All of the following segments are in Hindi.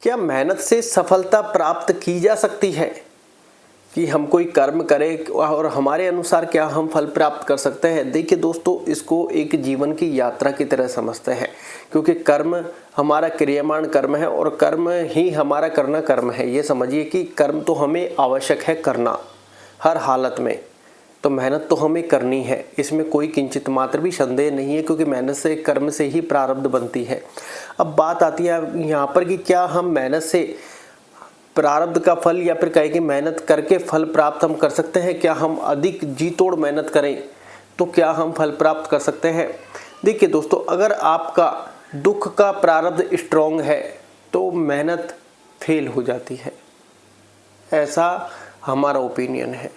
क्या मेहनत से सफलता प्राप्त की जा सकती है? कि हम कोई कर्म करें और हमारे अनुसार क्या हम फल प्राप्त कर सकते हैं? देखिए दोस्तों, इसको एक जीवन की यात्रा की तरह समझते हैं, क्योंकि कर्म हमारा क्रियामान कर्म है और कर्म ही हमारा करना कर्म है। ये समझिए कि कर्म तो हमें आवश्यक है करना हर हालत में, तो मेहनत तो हमें करनी है, इसमें कोई किंचित मात्र भी संदेह नहीं है, क्योंकि मेहनत से कर्म से ही प्रारब्ध बनती है। अब बात आती है यहाँ पर कि क्या हम मेहनत से प्रारब्ध का फल या फिर कहें कि मेहनत करके फल प्राप्त हम कर सकते हैं? क्या हम अधिक जी तोड़ मेहनत करें तो क्या हम फल प्राप्त कर सकते हैं? देखिए दोस्तों, अगर आपका दुख का प्रारब्ध स्ट्रॉन्ग है तो मेहनत फेल हो जाती है, ऐसा हमारा ओपिनियन है,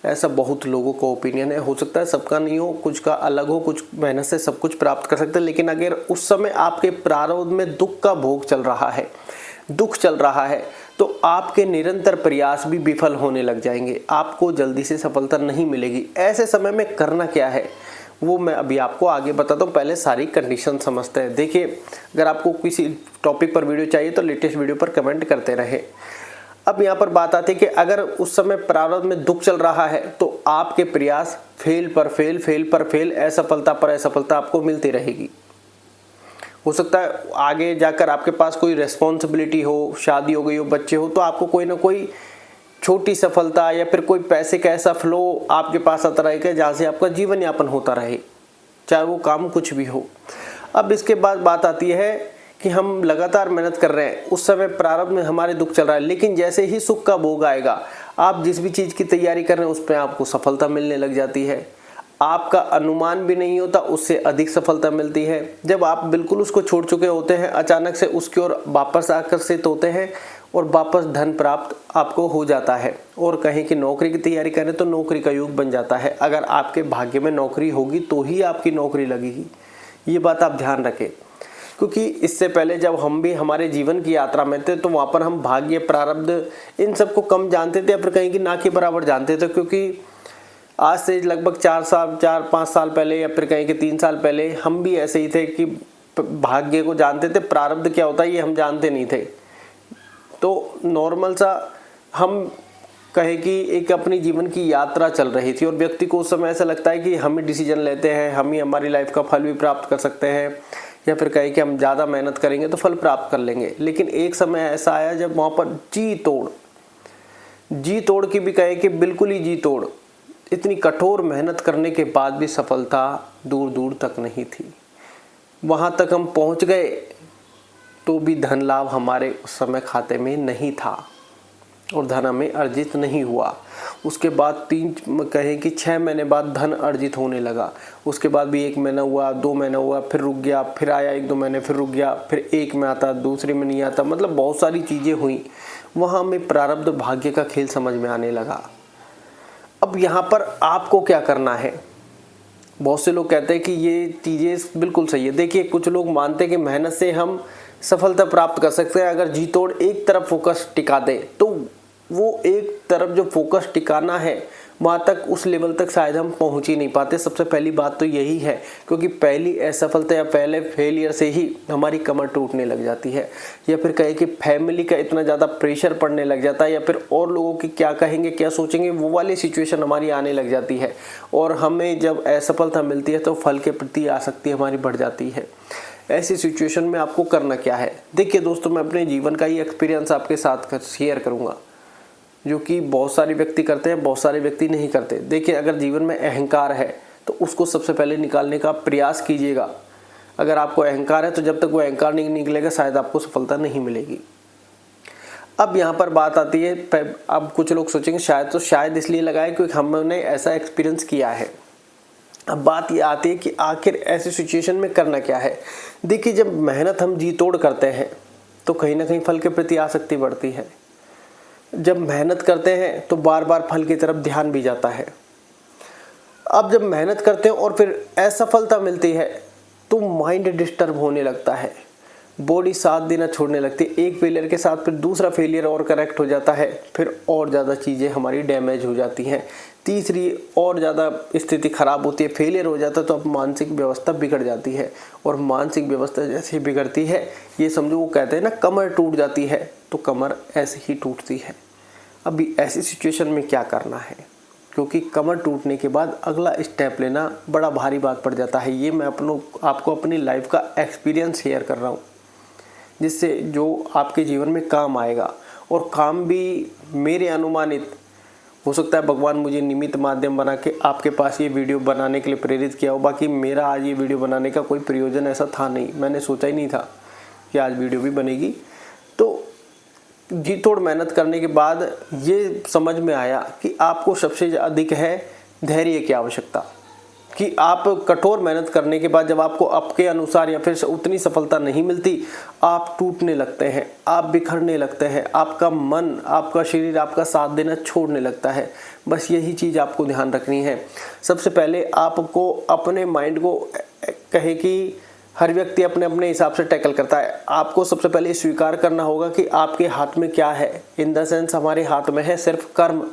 ऐसा बहुत लोगों का ओपिनियन है। हो सकता है सबका नहीं हो, कुछ का अलग हो, कुछ मेहनत से सब कुछ प्राप्त कर सकते हैं, लेकिन अगर उस समय आपके प्रारब्ध में दुख का भोग चल रहा है, दुख चल रहा है, तो आपके निरंतर प्रयास भी विफल होने लग जाएंगे, आपको जल्दी से सफलता नहीं मिलेगी। ऐसे समय में करना क्या है वो मैं अभी आपको आगे बताता हूँ। पहले सारी कंडीशन समझते हैं। देखिए, अगर आपको किसी टॉपिक पर वीडियो चाहिए तो लेटेस्ट वीडियो पर कमेंट करते रहे। अब यहाँ पर बात आती है कि अगर उस समय प्रारब्ध में दुख चल रहा है तो आपके प्रयास फेल पर फेल, फेल पर फेल, असफलता पर असफलता आपको मिलती रहेगी। हो सकता है आगे जाकर आपके पास कोई रेस्पॉन्सिबिलिटी हो, शादी हो गई हो, बच्चे हो, तो आपको कोई ना कोई छोटी सफलता या फिर कोई पैसे का ऐसा फ्लो आपके पास आता रहेगा जहाँ से आपका जीवन यापन होता रहे, चाहे वो काम कुछ भी हो। अब इसके बाद बात आती है कि हम लगातार मेहनत कर रहे हैं, उस समय प्रारब्ध में हमारे दुख चल रहा है, लेकिन जैसे ही सुख का भोग आएगा, आप जिस भी चीज़ की तैयारी कर रहे हैं उस पर आपको सफलता मिलने लग जाती है। आपका अनुमान भी नहीं होता, उससे अधिक सफलता मिलती है। जब आप बिल्कुल उसको छोड़ चुके होते हैं, अचानक से उसकी ओर वापस आकर्षित होते हैं और वापस धन प्राप्त आपको हो जाता है। और कहें कि नौकरी की तैयारी करें तो नौकरी का योग बन जाता है। अगर आपके भाग्य में नौकरी होगी तो ही आपकी नौकरी लगेगी, ये बात आप ध्यान रखें। क्योंकि इससे पहले जब हम भी हमारे जीवन की यात्रा में थे तो वहाँ पर हम भाग्य, प्रारब्ध इन सबको कम जानते थे या फिर कहीं कि ना के बराबर जानते थे। क्योंकि आज से लगभग 4-5 साल पहले या फिर कहीं कि 3 साल पहले हम भी ऐसे ही थे कि भाग्य को जानते थे, प्रारब्ध क्या होता है ये हम जानते नहीं थे। तो नॉर्मल सा हम कहे कि एक अपनी जीवन की यात्रा चल रही थी और व्यक्ति को उस समय ऐसा लगता है कि हम ही डिसीजन लेते हैं, हम ही हमारी लाइफ का फल भी प्राप्त कर सकते हैं, या फिर कहे कि हम ज़्यादा मेहनत करेंगे तो फल प्राप्त कर लेंगे। लेकिन एक समय ऐसा आया जब वहाँ पर जी तोड़ की भी कहे कि बिल्कुल ही जी तोड़, इतनी कठोर मेहनत करने के बाद भी सफलता दूर दूर तक नहीं थी। वहाँ तक हम पहुँच गए तो भी धन लाभ हमारे उस समय खाते में नहीं था और धन हमें अर्जित नहीं हुआ। उसके बाद 6 महीने बाद धन अर्जित होने लगा। उसके बाद भी 1 महीना हुआ, 2 महीना हुआ, फिर रुक गया, फिर आया 1-2 महीने, फिर रुक गया, फिर 1 में आता, दूसरे में नहीं आता, मतलब बहुत सारी चीज़ें हुई। वहाँ हमें प्रारब्ध भाग्य का खेल समझ में आने लगा। अब यहाँ पर आपको क्या करना है? बहुत से लोग कहते हैं कि ये चीज़ें बिल्कुल सही है। देखिए, कुछ लोग मानते हैं कि मेहनत से हम सफलता प्राप्त कर सकते हैं अगर जी तोड़ एक तरफ फोकस टिका दे, तो वो एक तरफ जो फोकस टिकाना है वहाँ तक, उस लेवल तक शायद हम पहुँच ही नहीं पाते। सबसे पहली बात तो यही है, क्योंकि पहली असफलता या पहले फेलियर से ही हमारी कमर टूटने लग जाती है, या फिर कहे कि फैमिली का इतना ज़्यादा प्रेशर पड़ने लग जाता है, या फिर और लोगों की क्या कहेंगे, क्या सोचेंगे, वो वाली सिचुएशन हमारी आने लग जाती है। और हमें जब असफलता मिलती है तो फल के प्रति आसक्ति हमारी बढ़ जाती है। ऐसी सिचुएशन में आपको करना क्या है? देखिए दोस्तों, मैं अपने जीवन का ही एक्सपीरियंस आपके साथ शेयर करूँगा, जो कि बहुत सारे व्यक्ति करते हैं, बहुत सारे व्यक्ति नहीं करते। देखिए, अगर जीवन में अहंकार है तो उसको सबसे पहले निकालने का प्रयास कीजिएगा। अगर आपको अहंकार है तो जब तक वो अहंकार नहीं निकलेगा शायद आपको सफलता नहीं मिलेगी। अब यहाँ पर बात आती है, अब कुछ लोग सोचेंगे शायद इसलिए लगाए क्योंकि हमने ऐसा एक्सपीरियंस किया है। अब बात ये आती है कि आखिर ऐसी सिचुएशन में करना क्या है। देखिए, जब मेहनत हम जी तोड़ करते हैं तो कहीं ना कहीं फल के प्रति आसक्ति बढ़ती है। जब मेहनत करते हैं तो बार बार फल की तरफ ध्यान भी जाता है। अब जब मेहनत करते हैं और फिर असफलता मिलती है तो माइंड डिस्टर्ब होने लगता है, बॉडी साथ देना छोड़ने लगती है। एक फेलियर के साथ फिर दूसरा फेलियर और करेक्ट हो जाता है, फिर और ज़्यादा चीज़ें हमारी डैमेज हो जाती हैं। तीसरी और ज़्यादा स्थिति खराब होती है, फेलियर हो जाता है तो अब मानसिक व्यवस्था बिगड़ जाती है। और मानसिक व्यवस्था जैसे ही बिगड़ती है, ये समझो वो कहते हैं ना कमर टूट जाती है, तो कमर ऐसे ही टूटती है। अभी ऐसी सिचुएशन में क्या करना है, क्योंकि कमर टूटने के बाद अगला स्टेप लेना बड़ा भारी बात पड़ जाता है। ये मैं आपको अपनी लाइफ का एक्सपीरियंस शेयर कर रहा हूँ, जिससे जो आपके जीवन में काम आएगा। और काम भी मेरे अनुमानित, हो सकता है भगवान मुझे निमित्त माध्यम बना के आपके पास ये वीडियो बनाने के लिए प्रेरित किया हो। बाकी मेरा आज ये वीडियो बनाने का कोई प्रयोजन ऐसा था नहीं, मैंने सोचा ही नहीं था कि आज वीडियो भी बनेगी। तो जी तोड़ मेहनत करने के बाद ये समझ में आया कि आपको सबसे अधिक है धैर्य की आवश्यकता। कि आप कठोर मेहनत करने के बाद जब आपको आपके अनुसार या फिर उतनी सफलता नहीं मिलती, आप टूटने लगते हैं, आप बिखरने लगते हैं, आपका मन, आपका शरीर आपका साथ देना छोड़ने लगता है। बस यही चीज़ आपको ध्यान रखनी है। सबसे पहले आपको अपने माइंड को कहे कि हर व्यक्ति अपने अपने हिसाब से टैकल करता है। आपको सबसे पहले स्वीकार करना होगा कि आपके हाथ में क्या है। इन द सेंस हमारे हाथ में है सिर्फ कर्म।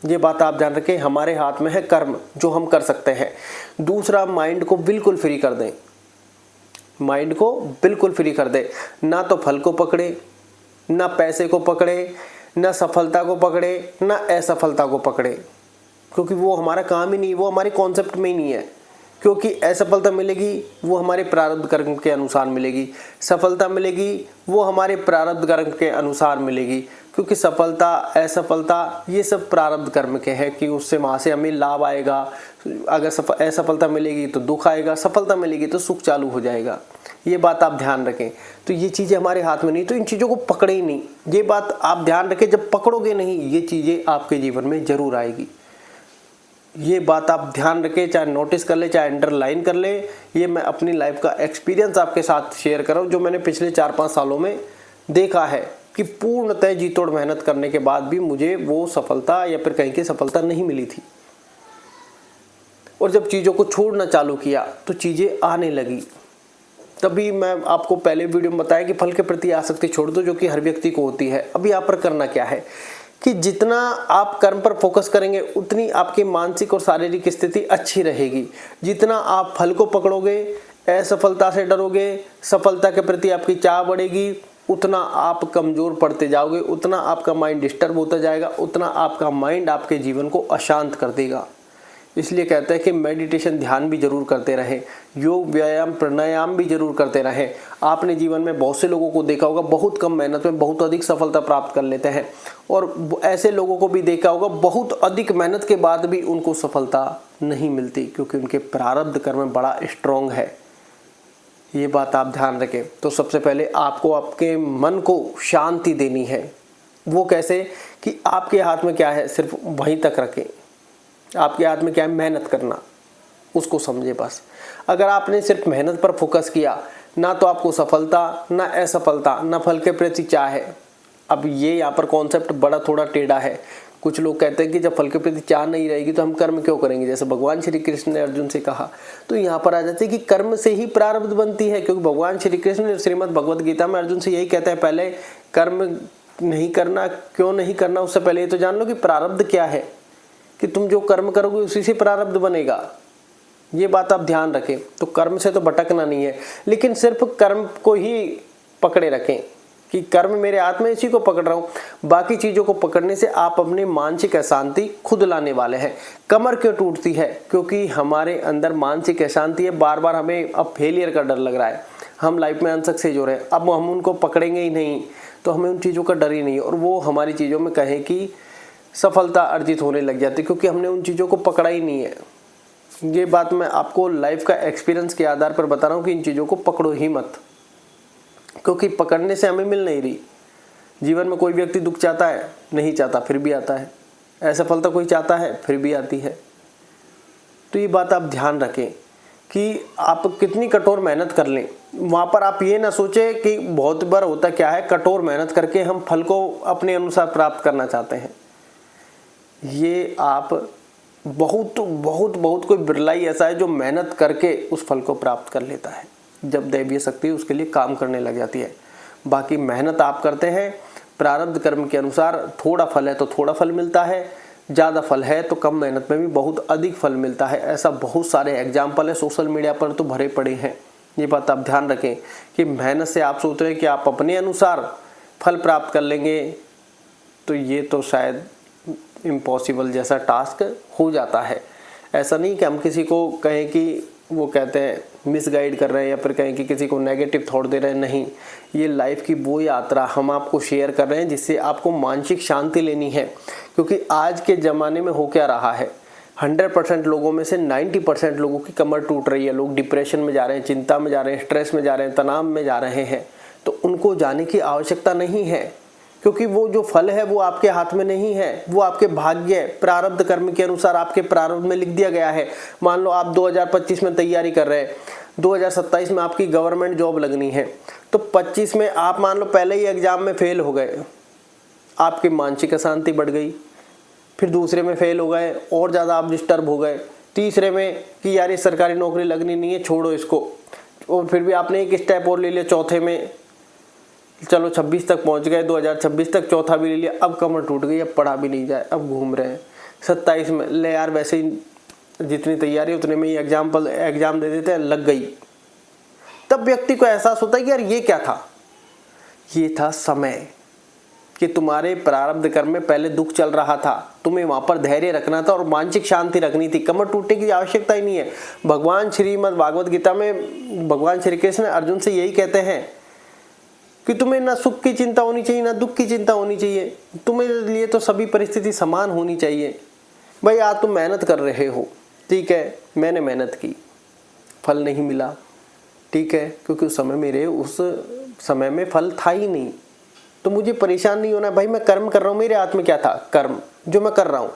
ये बात आप ध्यान रखें, हमारे हाथ में है कर्म जो हम कर सकते हैं। दूसरा, माइंड को बिल्कुल फ्री कर दें। माइंड को बिल्कुल फ्री कर दें। ना तो फल को पकड़े, ना पैसे को पकड़े, ना सफलता को पकड़े, ना असफलता को पकड़े, क्योंकि वो हमारा काम ही नहीं, वो हमारे कॉन्सेप्ट में ही नहीं है। क्योंकि असफलता मिलेगी वो हमारे प्रारब्ध कर्म के अनुसार मिलेगी, सफलता मिलेगी वो हमारे प्रारब्ध कर्म के अनुसार मिलेगी। क्योंकि सफलता असफलता ये सब प्रारब्ध कर्म के हैं कि उससे वहाँ से हमें लाभ आएगा। अगर असफलता मिलेगी तो दुख आएगा, सफलता मिलेगी तो सुख चालू हो जाएगा। ये बात आप ध्यान रखें। तो ये चीज़ें हमारे हाथ में नहीं, तो इन चीज़ों को पकड़े ही नहीं। ये बात आप ध्यान रखें, जब पकड़ोगे नहीं ये चीज़ें आपके जीवन में जरूर आएगी। ये बात आप ध्यान रखें, चाहे नोटिस कर ले, चाहे अंडरलाइन कर ले। ये मैं अपनी लाइफ का एक्सपीरियंस आपके साथ शेयर कर रहा हूँ, जो मैंने पिछले 4-5 सालों में देखा है कि पूर्णतः जी तोड़ मेहनत करने के बाद भी मुझे वो सफलता या फिर कहीं की सफलता नहीं मिली थी। और जब चीज़ों को छोड़ना चालू किया तो चीज़ें आने लगी। तभी मैं आपको पहले वीडियो में बताया कि फल के प्रति आसक्ति छोड़ दो, जो कि हर व्यक्ति को होती है। अब यहाँ पर करना क्या है कि जितना आप कर्म पर फोकस करेंगे उतनी आपकी मानसिक और शारीरिक स्थिति अच्छी रहेगी। जितना आप फल को पकड़ोगे, असफलता से डरोगे, सफलता के प्रति आपकी चाह बढ़ेगी, उतना आप कमज़ोर पड़ते जाओगे, उतना आपका माइंड डिस्टर्ब होता जाएगा, उतना आपका माइंड आपके जीवन को अशांत कर देगा। इसलिए कहते हैं कि मेडिटेशन, ध्यान भी जरूर करते रहें, योग, व्यायाम, प्राणायाम भी जरूर करते रहें। आपने जीवन में बहुत से लोगों को देखा होगा बहुत कम मेहनत में बहुत अधिक सफलता प्राप्त कर लेते हैं, और ऐसे लोगों को भी देखा होगा बहुत अधिक मेहनत के बाद भी उनको सफलता नहीं मिलती, क्योंकि उनके प्रारब्ध कर्म बड़ा स्ट्रॉन्ग है। ये बात आप ध्यान रखें। तो सबसे पहले आपको आपके मन को शांति देनी है। वो कैसे कि आपके हाथ में क्या है सिर्फ वहीं तक रखें। आपके हाथ में क्या है, मेहनत करना, उसको समझे बस। अगर आपने सिर्फ मेहनत पर फोकस किया, ना तो आपको सफलता, ना असफलता, ना फल के प्रति चाह है। अब ये यहाँ पर कॉन्सेप्ट बड़ा थोड़ा टेढ़ा है। कुछ लोग कहते हैं कि जब फल के प्रति चाह नहीं रहेगी तो हम कर्म क्यों करेंगे, जैसे भगवान श्री कृष्ण ने अर्जुन से कहा। तो यहाँ पर आ जाते हैं कि कर्म से ही प्रारब्ध बनती है, क्योंकि भगवान श्री कृष्ण श्रीमद् भगवद गीता में अर्जुन से यही कहते हैं, पहले कर्म नहीं करना, क्यों नहीं करना, उससे पहले ये तो जान लो कि प्रारब्ध क्या है, कि तुम जो कर्म करोगे उसी से प्रारब्ध बनेगा। ये बात आप ध्यान रखें। तो कर्म से तो भटकना नहीं है, लेकिन सिर्फ कर्म को ही पकड़े रखें कि कर्म मेरे हाथ में, इसी को पकड़ रहा हूं। बाकी चीजों को पकड़ने से आप अपनी मानसिक अशांति खुद लाने वाले हैं। कमर क्यों टूटती है, क्योंकि हमारे अंदर मानसिक अशांति है। बार बार हमें अब फेलियर का डर लग रहा है, हम लाइफ में अनसक्सेस हो रहे हैं। अब हम उनको पकड़ेंगे ही नहीं तो हमें उन चीज़ों का डर ही नहीं है, और वो हमारी चीज़ों में कहें कि सफलता अर्जित होने लग जाती है, क्योंकि हमने उन चीज़ों को पकड़ा ही नहीं है। ये बात मैं आपको लाइफ का एक्सपीरियंस के आधार पर बता रहा हूँ कि इन चीज़ों को पकड़ो ही मत, क्योंकि पकड़ने से हमें मिल नहीं रही। जीवन में कोई व्यक्ति दुख चाहता है, नहीं चाहता फिर भी आता है। असफलता कोई चाहता है फिर भी आती है। तो ये बात आप ध्यान रखें कि आप कितनी कठोर मेहनत कर लें, वहाँ पर आप ये ना सोचें कि बहुत बार होता क्या है, कठोर मेहनत करके हम फल को अपने अनुसार प्राप्त करना चाहते हैं। ये आप बहुत बहुत बहुत कोई बिरला ही ऐसा है जो मेहनत करके उस फल को प्राप्त कर लेता है। जब दैवीय शक्ति उसके लिए काम करने लग जाती है। बाकी मेहनत आप करते हैं, प्रारब्ध कर्म के अनुसार थोड़ा फल है तो थोड़ा फल मिलता है, ज़्यादा फल है तो कम मेहनत में भी बहुत अधिक फल मिलता है। ऐसा बहुत सारे एग्जाम्पल है, सोशल मीडिया पर तो भरे पड़े हैं। ये बात आप ध्यान रखें कि मेहनत से आप सोच रहे हैं कि आप अपने अनुसार फल प्राप्त कर लेंगे, तो ये तो शायद इम्पॉसिबल जैसा टास्क हो जाता है। ऐसा नहीं कि हम किसी को कहें कि वो कहते हैं मिसगाइड कर रहे हैं या फिर कहें कि किसी को नेगेटिव थॉट दे रहे हैं, नहीं। ये लाइफ की वो यात्रा हम आपको शेयर कर रहे हैं जिससे आपको मानसिक शांति लेनी है। क्योंकि आज के ज़माने में हो क्या रहा है, 100% लोगों में से 90% लोगों की कमर टूट रही है। लोग डिप्रेशन में जा रहे हैं, चिंता में जा रहे हैं, स्ट्रेस में जा रहे हैं, तनाव में जा रहे हैं। तो उनको जाने की आवश्यकता नहीं है, क्योंकि वो जो फल है वो आपके हाथ में नहीं है, वो आपके भाग्य प्रारब्ध कर्म के अनुसार आपके प्रारब्ध में लिख दिया गया है। मान लो आप 2025 में तैयारी कर रहे हैं, 2027 में आपकी गवर्नमेंट जॉब लगनी है, तो 25 में आप मान लो पहले ही एग्जाम में फेल हो गए, आपकी मानसिक अशांति बढ़ गई। फिर दूसरे में फेल हो गए, और ज़्यादा आप डिस्टर्ब हो गए। तीसरे में कि यार ये सरकारी नौकरी लगनी नहीं है, छोड़ो इसको, और फिर भी आपने एक स्टेप और ले लिया। चौथे में चलो 26 तक पहुंच गए, 2026 तक चौथा भी ले लिया, अब कमर टूट गई, अब पढ़ा भी नहीं जाए, अब घूम रहे हैं। 27 में ले यार वैसे ही जितनी तैयारी उतने में ही एग्जाम दे देते हैं, लग गई। तब व्यक्ति को एहसास होता है कि यार ये क्या था, ये था समय, कि तुम्हारे प्रारब्ध कर्म में पहले दुख चल रहा था, तुम्हें वहां पर धैर्य रखना था और मानसिक शांति रखनी थी। कमर टूटने की आवश्यकता ही नहीं है। भगवान श्रीमद् भागवत गीता में भगवान श्री कृष्ण अर्जुन से यही कहते हैं कि तुम्हें ना सुख की चिंता होनी चाहिए ना दुख की चिंता होनी चाहिए, तुम्हें लिए तो सभी परिस्थिति समान होनी चाहिए। भाई आज तुम मेहनत कर रहे हो, ठीक है, मैंने मेहनत की, फल नहीं मिला, ठीक है, क्योंकि उस समय में फल था ही नहीं, तो मुझे परेशान नहीं होना। भाई मैं कर्म कर रहा हूँ, मेरे हाथ में क्या था, कर्म जो मैं कर रहा हूँ,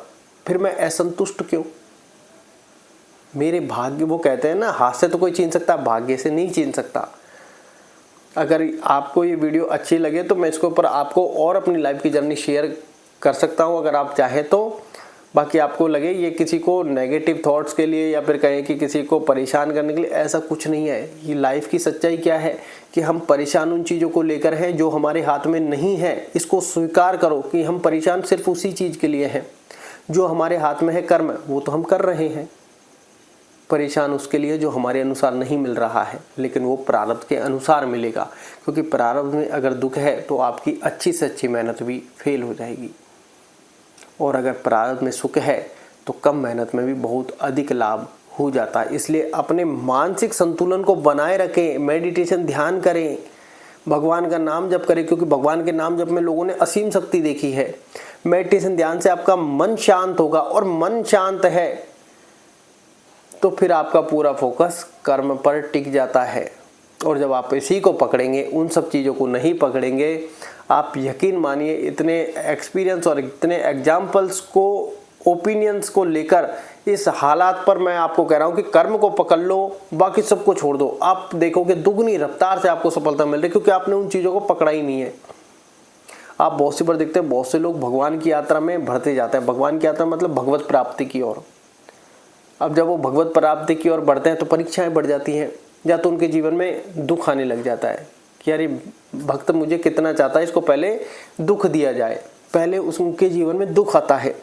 फिर मैं असंतुष्ट क्यों? मेरे भाग्य, वो कहते हैं ना, हाथ से तो कोई छीन सकता, भाग्य से नहीं छीन सकता। अगर आपको ये वीडियो अच्छी लगे तो मैं इसके ऊपर आपको और अपनी लाइफ की जर्नी शेयर कर सकता हूँ अगर आप चाहें तो। बाकी आपको लगे ये किसी को नेगेटिव थॉट्स के लिए या फिर कहें कि किसी को परेशान करने के लिए, ऐसा कुछ नहीं है। ये लाइफ की सच्चाई क्या है कि हम परेशान उन चीज़ों को लेकर हैं जो हमारे हाथ में नहीं है। इसको स्वीकार करो कि हम परेशान सिर्फ उसी चीज़ के लिए हैं जो हमारे हाथ में है। कर्म वो तो हम कर रहे हैं, परेशान उसके लिए जो हमारे अनुसार नहीं मिल रहा है, लेकिन वो प्रारब्ध के अनुसार मिलेगा। क्योंकि प्रारब्ध में अगर दुख है तो आपकी अच्छी से अच्छी मेहनत भी फेल हो जाएगी, और अगर प्रारब्ध में सुख है तो कम मेहनत में भी बहुत अधिक लाभ हो जाता है। इसलिए अपने मानसिक संतुलन को बनाए रखें, मेडिटेशन ध्यान करें, भगवान का नाम जप करें, क्योंकि भगवान के नाम जप में लोगों ने असीम शक्ति देखी है। मेडिटेशन ध्यान से आपका मन शांत होगा, और मन शांत है तो फिर आपका पूरा फोकस कर्म पर टिक जाता है। और जब आप इसी को पकड़ेंगे, उन सब चीज़ों को नहीं पकड़ेंगे, आप यकीन मानिए इतने एक्सपीरियंस और इतने एग्जाम्पल्स को, ओपिनियंस को लेकर इस हालात पर मैं आपको कह रहा हूँ कि कर्म को पकड़ लो, बाकी सबको छोड़ दो। आप देखोगे दुगनी रफ्तार से आपको सफलता मिल रही है, क्योंकि आपने उन चीज़ों को पकड़ा ही नहीं है। आप बहुत सी बार देखते हैं, बहुत से लोग भगवान की यात्रा में बढ़ते जाते हैं। भगवान की यात्रा मतलब भगवत प्राप्ति की ओर। अब जब वो भगवत प्राप्ति की ओर बढ़ते हैं तो परीक्षाएं बढ़ जाती हैं, या तो उनके जीवन में दुख आने लग जाता है कि यार ये भक्त मुझे कितना चाहता है, इसको पहले दुख दिया जाए। पहले उनके जीवन में दुख आता है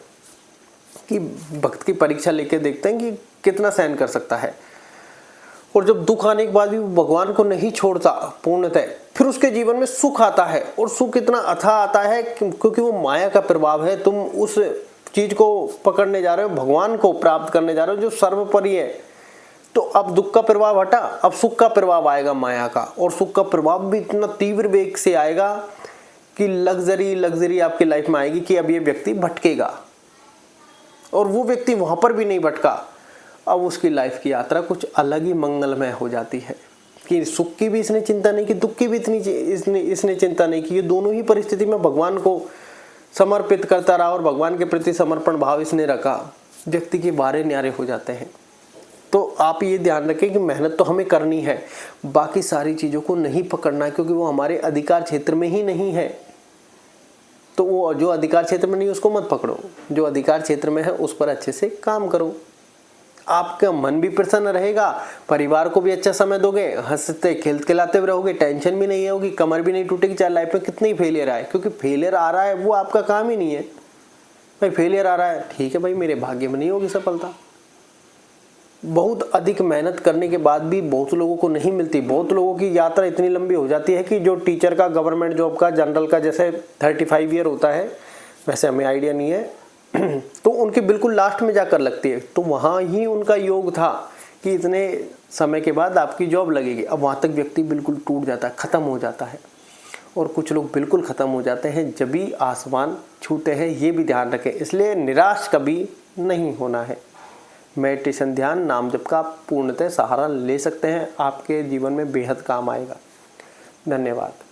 कि भक्त की परीक्षा लेके देखते हैं कि कितना सहन कर सकता है। और जब दुख आने के बाद भी वो भगवान को नहीं छोड़ता पूर्णतः, फिर उसके जीवन में सुख आता है, और सुख इतना अथाह आता है क्योंकि वो माया का प्रभाव है। तुम उस चीज को पकड़ने जा रहे हो, भगवान को प्राप्त करने जा रहे हो जो सर्वोपरि है। तो अब दुख का प्रभाव हटा, अब सुख का प्रभाव आएगा माया का, और सुख का प्रभाव भी इतना तीव्र वेग से आएगा कि लग्जरी आपकी लाइफ में आएगी कि अब ये व्यक्ति भटकेगा। और वो व्यक्ति वहां पर भी नहीं भटका, अब उसकी लाइफ की यात्रा कुछ अलग ही मंगलमय हो जाती है कि सुख की भी इसने चिंता नहीं की, दुख की भी इतनी इसने चिंता नहीं की। ये दोनों ही परिस्थिति में भगवान को समर्पित करता रहा और भगवान के प्रति समर्पण भाव इसने रखा। व्यक्ति के बारे न्यारे हो जाते हैं। तो आप ये ध्यान रखें कि मेहनत तो हमें करनी है, बाकी सारी चीज़ों को नहीं पकड़ना है, क्योंकि वो हमारे अधिकार क्षेत्र में ही नहीं है। तो वो जो अधिकार क्षेत्र में नहीं उसको मत पकड़ो, जो अधिकार क्षेत्र में है उस पर अच्छे से काम करो। आपका मन भी प्रसन्न रहेगा, परिवार को भी अच्छा समय दोगे, हंसते खिलखिलाते हुए रहोगे, टेंशन भी नहीं होगी, कमर भी नहीं टूटेगी, चाहे लाइफ में कितनी फेलियर आए। क्योंकि फेलियर आ रहा है वो आपका काम ही नहीं है भाई। फेलियर आ रहा है, ठीक है भाई, मेरे भाग्य में नहीं होगी सफलता। बहुत अधिक मेहनत करने के बाद भी बहुत लोगों को नहीं मिलती। बहुत लोगों की यात्रा इतनी लंबी हो जाती है कि जो टीचर का, गवर्नमेंट जॉब का, जनरल का जैसे 35 ईयर होता है, वैसे हमें आइडिया नहीं है तो उनकी बिल्कुल लास्ट में जाकर लगती है। तो वहाँ ही उनका योग था कि इतने समय के बाद आपकी जॉब लगेगी। अब वहाँ तक व्यक्ति बिल्कुल टूट जाता है, ख़त्म हो जाता है। और कुछ लोग बिल्कुल ख़त्म हो जाते हैं जब भी आसमान छूते हैं, ये भी ध्यान रखें। इसलिए निराश कभी नहीं होना है। मेडिटेशन, ध्यान, नाम जप का आप पूर्णतः सहारा ले सकते हैं, आपके जीवन में बेहद काम आएगा। धन्यवाद।